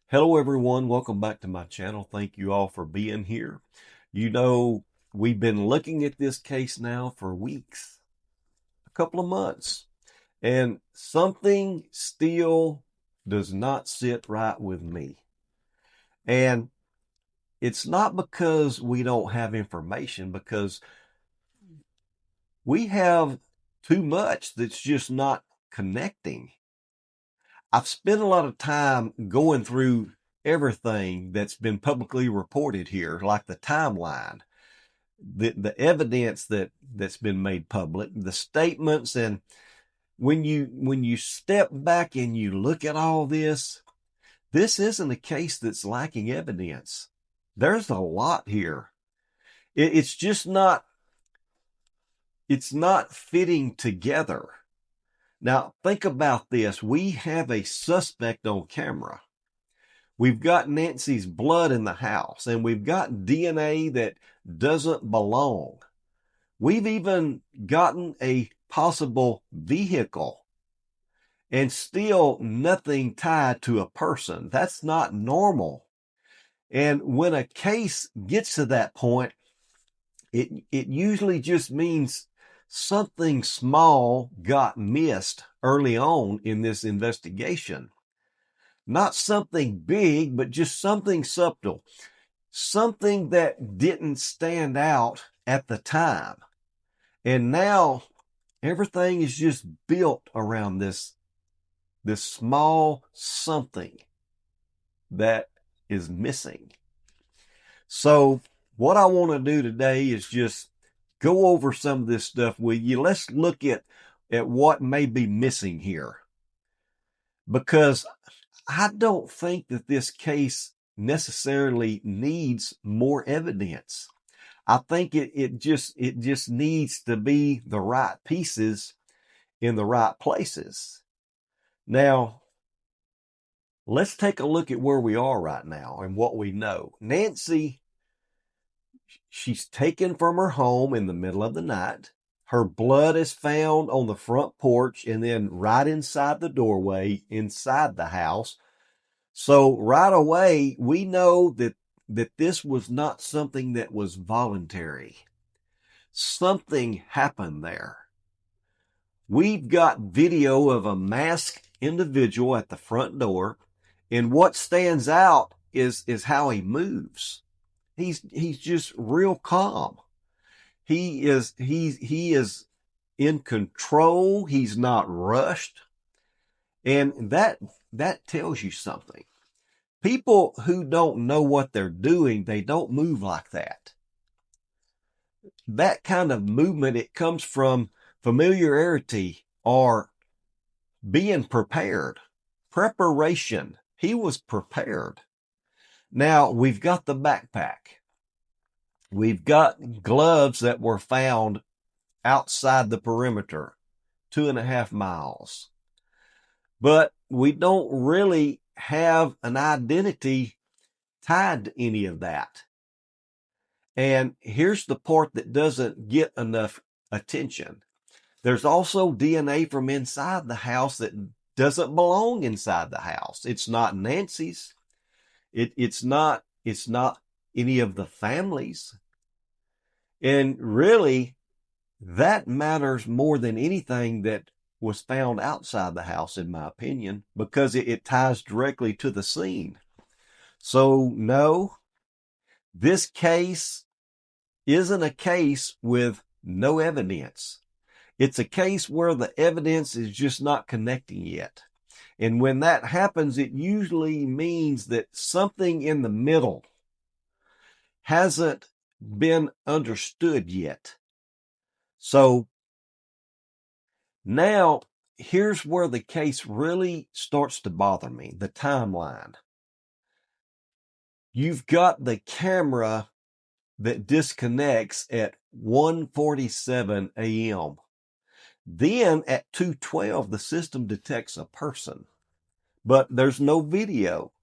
Hello everyone, welcome back to my channel. Thank you all for being here. You know, we've been looking at this case now for weeks, a couple of months, and something still does not sit right with me. And it's not because we don't have information, because we have too much that's just not connecting. I've spent a lot of time going through everything that's been publicly reported here, like the timeline, the evidence that's been made public, the statements, and when you step back and you look at all this, this isn't a case that's lacking evidence. There's a lot here. It's just not. It's not fitting together. Now think about this. We have a suspect on camera. We've got Nancy's blood in the house, and we've got DNA that doesn't belong. We've even gotten a possible vehicle, and still nothing tied to a person. That's not normal. And when a case gets to that point, it usually just means something small got missed early on in this investigation. Not something big, but just something subtle. Something that didn't stand out at the time. And now everything is just built around this small something that is missing. So what I want to do today is just go over some of this stuff with you. Let's look at what may be missing here, because I don't think that this case necessarily needs more evidence. I think it just needs to be the right pieces in the right places. Now, let's take a look at where we are right now and what we know. Nancy, she's taken from her home in the middle of the night. Her blood is found on the front porch and then right inside the doorway inside the house. So right away, we know that this was not something that was voluntary. Something happened there. We've got video of a masked individual at the front door, and what stands out is how he moves. He's just real calm. He is in control. He's not rushed, and that tells you something. People who don't know what they're doing, they don't move like that. That kind of movement, it comes from familiarity or being prepared. Preparation. He was prepared. Now, we've got the backpack. We've got gloves that were found outside the perimeter, 2.5 miles. But we don't really have an identity tied to any of that. And here's the part that doesn't get enough attention. There's also DNA from inside the house that doesn't belong inside the house. It's not Nancy's. It's not any of the families. And really, that matters more than anything that was found outside the house, in my opinion, because it ties directly to the scene. So no, this case isn't a case with no evidence. It's a case where the evidence is just not connecting yet. And when that happens, it usually means that something in the middle hasn't been understood yet. So now here's where the case really starts to bother me, the timeline. You've got the camera that disconnects at 1:47 a.m. Then at 2:12, the system detects a person, but there's no video.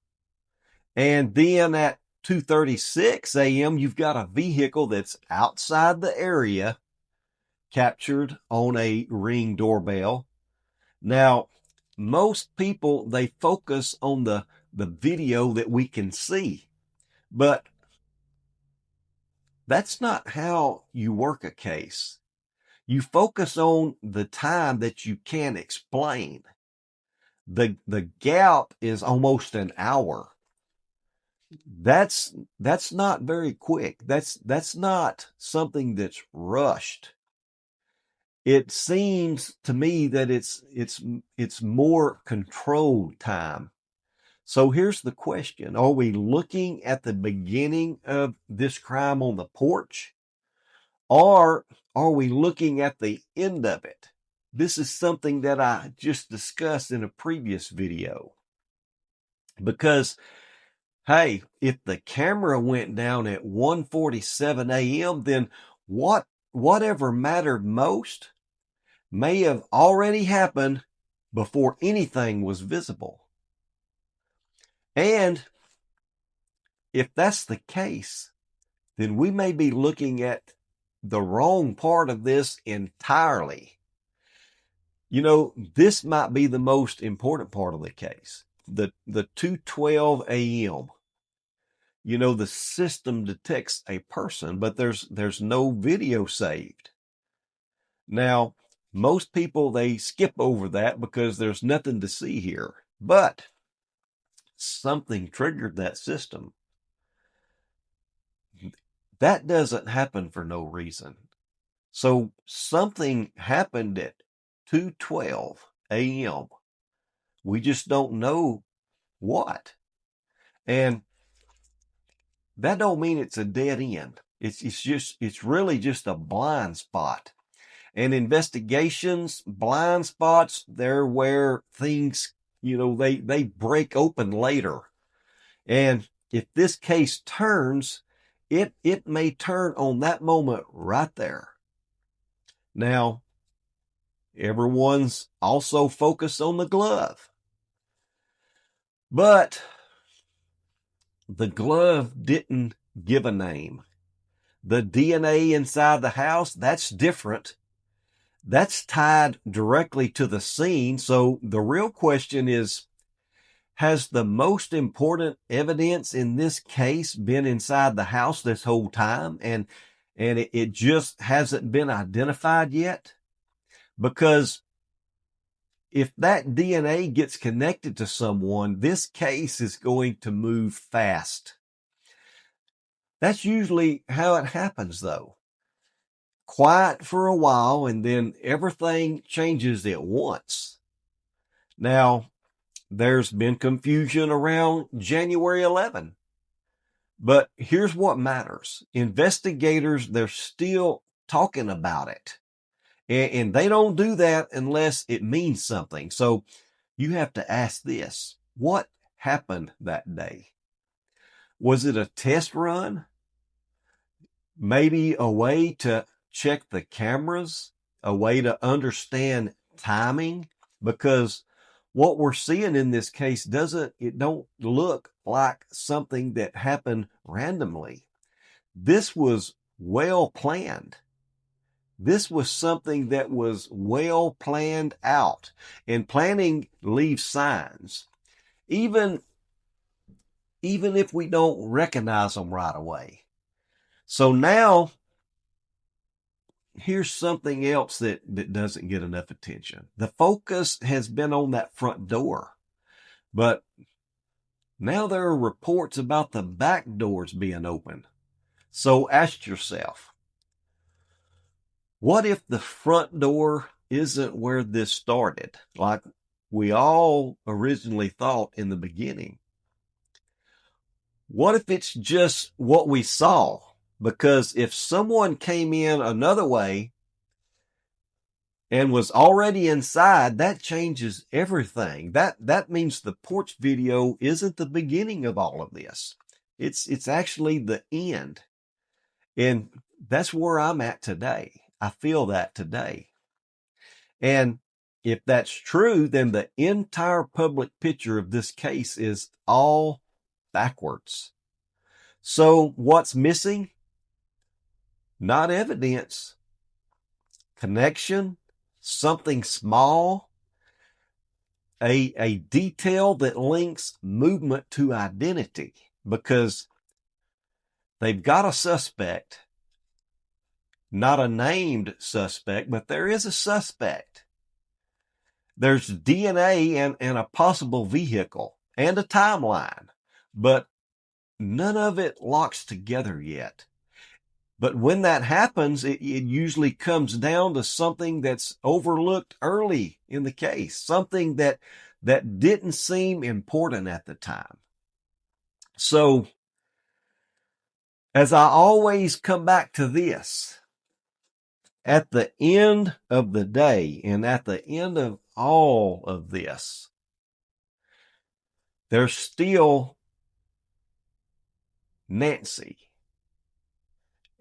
And then at 2:36 a.m., you've got a vehicle that's outside the area captured on a Ring doorbell. Now, most people, they focus on the the video that we can see. But that's not how you work a case. You focus on the time that you can explain. The gap is almost an hour. That's not very quick. That's not something that's rushed. It seems to me that it's more controlled time. So here's the question. Are we looking at the beginning of this crime on the porch? Or are we looking at the end of it? This is something that I just discussed in a previous video. Because, hey, if the camera went down at 1:47 a.m., then whatever mattered most may have already happened before anything was visible. And if that's the case, then we may be looking at the wrong part of this entirely. You know, this might be the most important part of the case. The 2:12 a.m. You know, the system detects a person, but there's no video saved. Now, most people, they skip over that because there's nothing to see here. But something triggered that system. That doesn't happen for no reason. So something happened at 2:12 a.m. We just don't know what. And that don't mean it's a dead end. It's really just a blind spot. And investigations, blind spots, they're where things, you know, they break open later. And if this case turns, it may turn on that moment right there. Now, everyone's also focused on the glove. But the glove didn't give a name. The DNA inside the house, that's different. That's tied directly to the scene. So the real question is, has the most important evidence in this case been inside the house this whole time, and it just hasn't been identified yet? Because if that DNA gets connected to someone, this case is going to move fast. That's usually how it happens, though. Quiet for a while, and then everything changes at once. Now, there's been confusion around January 11. But here's what matters. Investigators, they're still talking about it. And they don't do that unless it means something. So you have to ask this. What happened that day? Was it a test run? Maybe a way to check the cameras? A way to understand timing? Because what we're seeing in this case don't look like something that happened randomly. This was well planned. This was something that was well planned out, and planning leaves signs, even if we don't recognize them right away. So now, here's something else that doesn't get enough attention. The focus has been on that front door, but now there are reports about the back doors being open. So ask yourself, what if the front door isn't where this started, like we all originally thought in the beginning? What if it's just what we saw? Because if someone came in another way and was already inside, that changes everything. That means the porch video isn't the beginning of all of this. It's actually the end. And that's where I'm at today. I feel that today. And if that's true, then the entire public picture of this case is all backwards. So what's missing? Not evidence, connection, something small, a detail that links movement to identity, because they've got a suspect, not a named suspect, but there is a suspect. There's DNA and a possible vehicle and a timeline, but none of it locks together yet. But when that happens, it usually comes down to something that's overlooked early in the case, something that didn't seem important at the time. So, as I always come back to this, at the end of the day and at the end of all of this, there's still Nancy,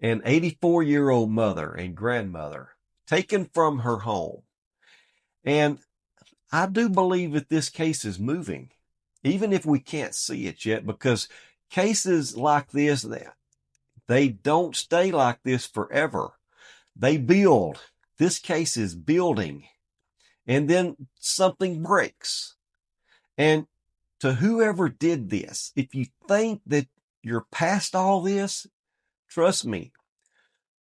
an 84-year-old mother and grandmother, taken from her home. And I do believe that this case is moving, even if we can't see it yet, because cases like this, they don't stay like this forever. They build. This case is building. And then something breaks. And to whoever did this, if you think that you're past all this, trust me,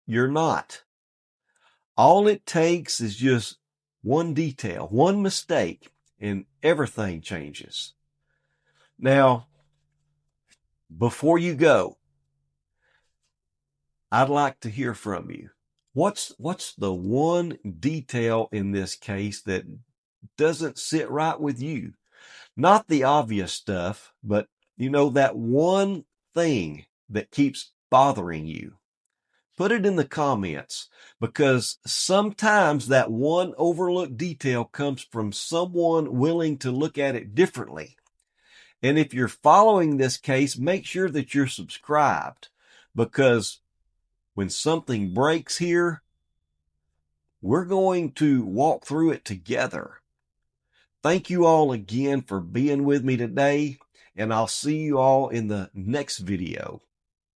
you're not. All it takes is just one detail, one mistake, and everything changes. Now, before you go, I'd like to hear from you. What's the one detail in this case that doesn't sit right with you? Not the obvious stuff, but that one thing that keeps bothering you. Put it in the comments, because sometimes that one overlooked detail comes from someone willing to look at it differently. And if you're following this case, make sure that you're subscribed, because when something breaks here, we're going to walk through it together. Thank you all again for being with me today, and I'll see you all in the next video.